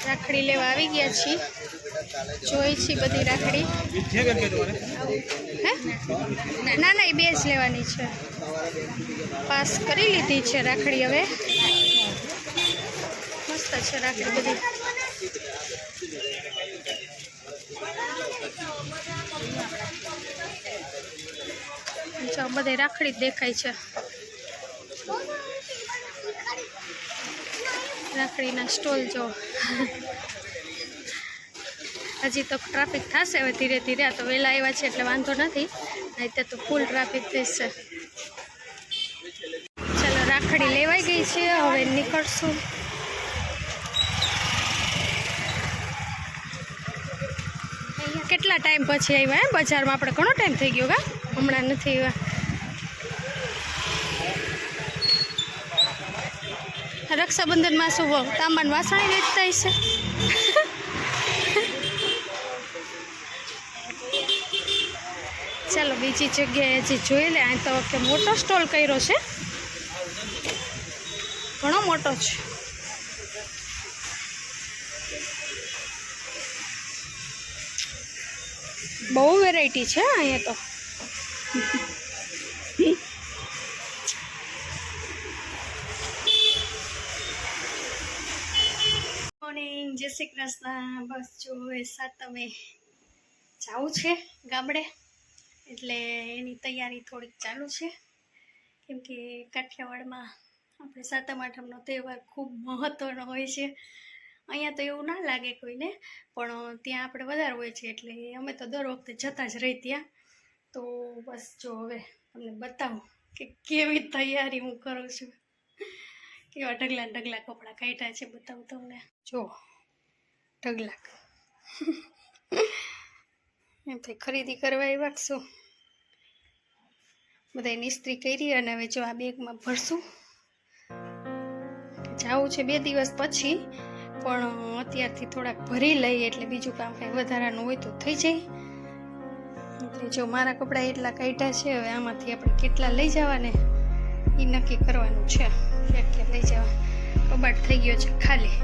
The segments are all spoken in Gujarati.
રાખડી લેવા આવી ગયા છીએ, જોઈ છે બધી રાખડી. હે ના ના, એ 2 જ લેવાની છે. પાસ કરી લીધી છે રાખડી. હવે મસ્ત છે રાખડી બધી. જો બધે રાખડી જ દેખાય છે. રાખડીના સ્ટોલ જો. હજી તો ટ્રાફિક થશે હવે ધીરે ધીરે. આ તો વહેલા આવ્યા છે એટલે વાંધો નથી, નહીં તો ફૂલ ટ્રાફિક થશે. ચાલો, રાખડી લેવાઈ ગઈ છે, હવે નીકળશું. કેટલા ટાઈમ પછી આવ્યા હે બજારમાં? આપણે ઘણો ટાઈમ થઈ ગયો કા, હમણાં નથી આવ્યા. રક્ષાબંધનમાં શું તાંબાન વાસણ વેચતા હશે? ચાલો બીજી જગ્યાએ હજી જોઈ લે. આ તો વખતે મોટો સ્ટોલ કર્યો છે, ઘણો મોટો છે. બહુ વેરાયટી છે અહીંયા તો. મોર્નિંગ, જય શ્રી કૃષ્ણ. બસ જો હવે સાતમે જવું છે ગામડે, એટલે એની તૈયારી થોડીક ચાલુ છે. કેમ કે કાઠિયાવાડમાં આપણે સાતમ આઠમનો તહેવાર ખૂબ મહત્ત્વનો હોય છે. અહીંયા તો એવું ના લાગે કોઈને, પણ ત્યાં આપણે વધારે હોય છે, એટલે અમે તો દર વખતે જતા જ રહી ત્યાં. તો બસ જો હવે તમને બતાવું કે કેવી તૈયારી હું કરું છું, કેવા ઢગલા ઢગલા કપડાં કાઢ્યા છે, બતાવું તમને. જો ઢગલા એમ થઈ ખરીદી કરવા આવ્યા છું. બધાય ઇસ્ત્રી કરી અને હવે જો આ બેગમાં ભરશું. જાવું છે 2 દિવસ પછી, પણ અત્યારથી થોડાક ભરી લઈએ એટલે બીજું કામ કંઈ વધારાનું હોય તો થઈ જાય. એટલે જો મારા કપડાં એટલા કાઢ્યા છે, હવે આમાંથી આપણે કેટલા લઈ જવાને એ નક્કી કરવાનું છે. ક્યાં લઈ જવા, કબાટ થઈ ગયો છે ખાલી.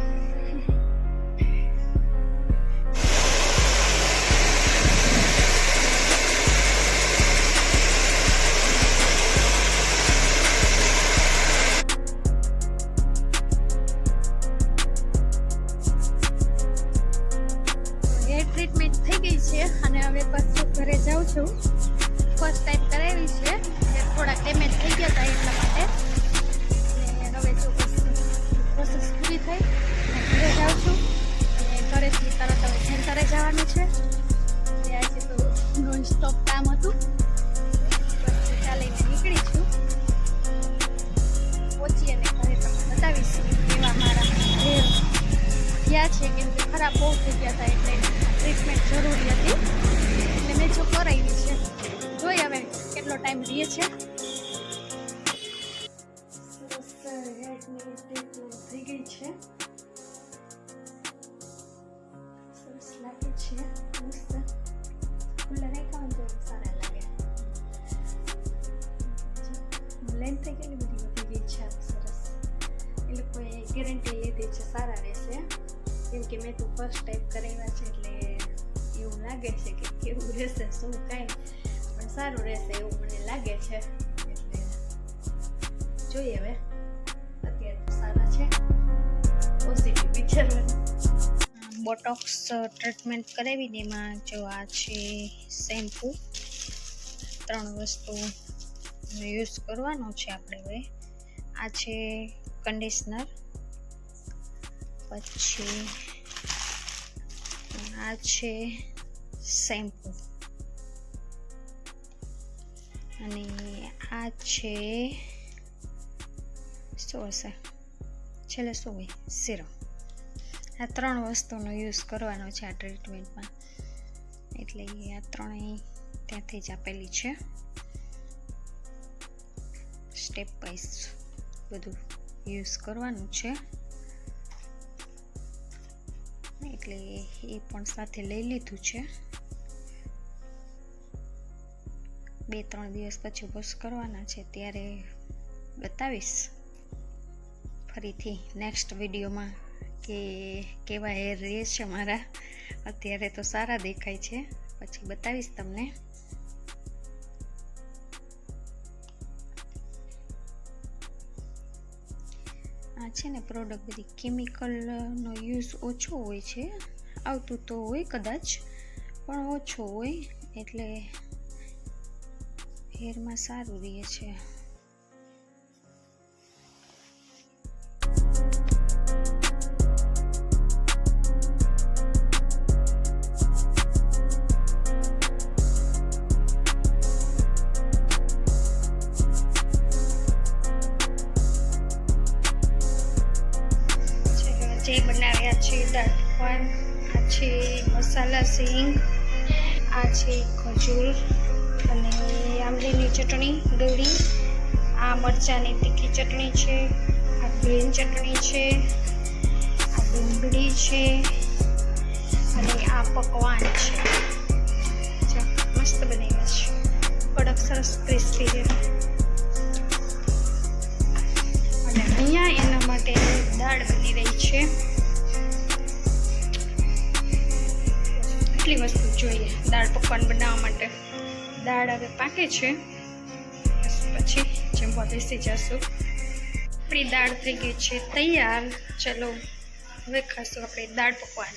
ટ્રીટમેન્ટ થઈ ગઈ છે અને હવે પાછું ઘરે જાઉં છું. ફર્સ્ટ ટાઈમ કરાવી છે, થોડા ડેમેજ થઈ ગયા હતા એટલા માટે. અને હવે જો પ્રોસેસ પૂરી થઈ ઘરે જાઉં છું. અને ઘરેથી તરત હવે સેન્ટરે જવાનું છે. આજે તો નોન સ્ટોપ કામ હતું, બસ ચાલીને નીકળી છું. પહોંચી અને ઘરે તમને બતાવીશ એવા મારા હેર થયા છે, કેમ કે ખરાબ બહુ થઈ ગયા હતા એટલે ટ્રીટમેન્ટ જરૂરી હતી, એટલે મેં જો કરાવી છે. જોઈ હવે કેટલો ટાઈમ રહે છે. સરસ હેરની ટ્રીટમેન્ટ થઈ ગઈ છે, સરસ લાગે છે. મસ્ત ખુલ્લા રાખ્યા તો સારા લાગે. લેન્થ કેટલી બધી વધી ગઈ છે, સરસ. એ લોકોએ ગેરંટી લીધી છે સારા રહેશે, કેમ કે મેં તો ફર્સ્ટ ટાઈમ કરાવ્યા છે એટલે એવું લાગે છે કે કેવું રહેશે શું કાંઈ, પણ સારું રહેશે એવું મને લાગે છે. એટલે જોઈએ હવે, અત્યારે તો સારા છે, પોઝિટિવ વિચારવાનું. બોટોક્સ ટ્રીટમેન્ટ કરાવીને એમાં જો આ છે શેમ્પૂ, 3 વસ્તુ યુઝ કરવાનો છે આપણે. હવે આ છે કન્ડિશનર, પછી આ છે શેમ્પૂ, અને આ છે શું હશે છેલ્લે શું હોય, સિરમ. આ 3 વસ્તુનો યુઝ કરવાનો છે આ ટ્રીટમેન્ટમાં. એટલે આ 3 ત્યાંથી જ આપેલી છે. સ્ટેપ વાઇઝ બધું યુઝ કરવાનું છે, એટલે એ પણ સાથે લઈ લીધું છે. 2-3 દિવસ પછી વોશ કરવાના છે, ત્યારે બતાવીશ ફરીથી નેક્સ્ટ વિડીયોમાં કે કેવા હેર રહે છે મારા. અત્યારે તો સારા દેખાય છે, પછી બતાવીશ તમને. આ છે ને પ્રોડક્ટ બધી કેમિકલનો યુઝ ઓછો હોય છે, આવતું તો હોય કદાચ પણ ઓછો હોય, એટલે હેરમાં સારું રહે છે. જે બનાવ્યા છે દાળ પકવાન, આ છે મસાલા સિંગ, આ છે ખજૂર અને આંબલીની ચટણી ગળી, આ મરચાંની તીખી ચટણી છે, આ ગ્રીન ચટણી છે, આ ડુંગળી છે અને આ પકવાન છે. મસ્ત બનાવ્યા છે, કડક સરસ ક્રિસ્પી છે. અને અહીંયા એના માટે દાળ બની રહી છે. એટલી વસ્તુ જોઈએ દાળ પકવાન બનાવવા માટે. દાળ હવે પાકે છે, પછી જમવા બેસી જશું. આપણી દાળ થઈ ગઈ છે તૈયાર. ચલો હવે ખાશું આપણે દાળ પકવાન.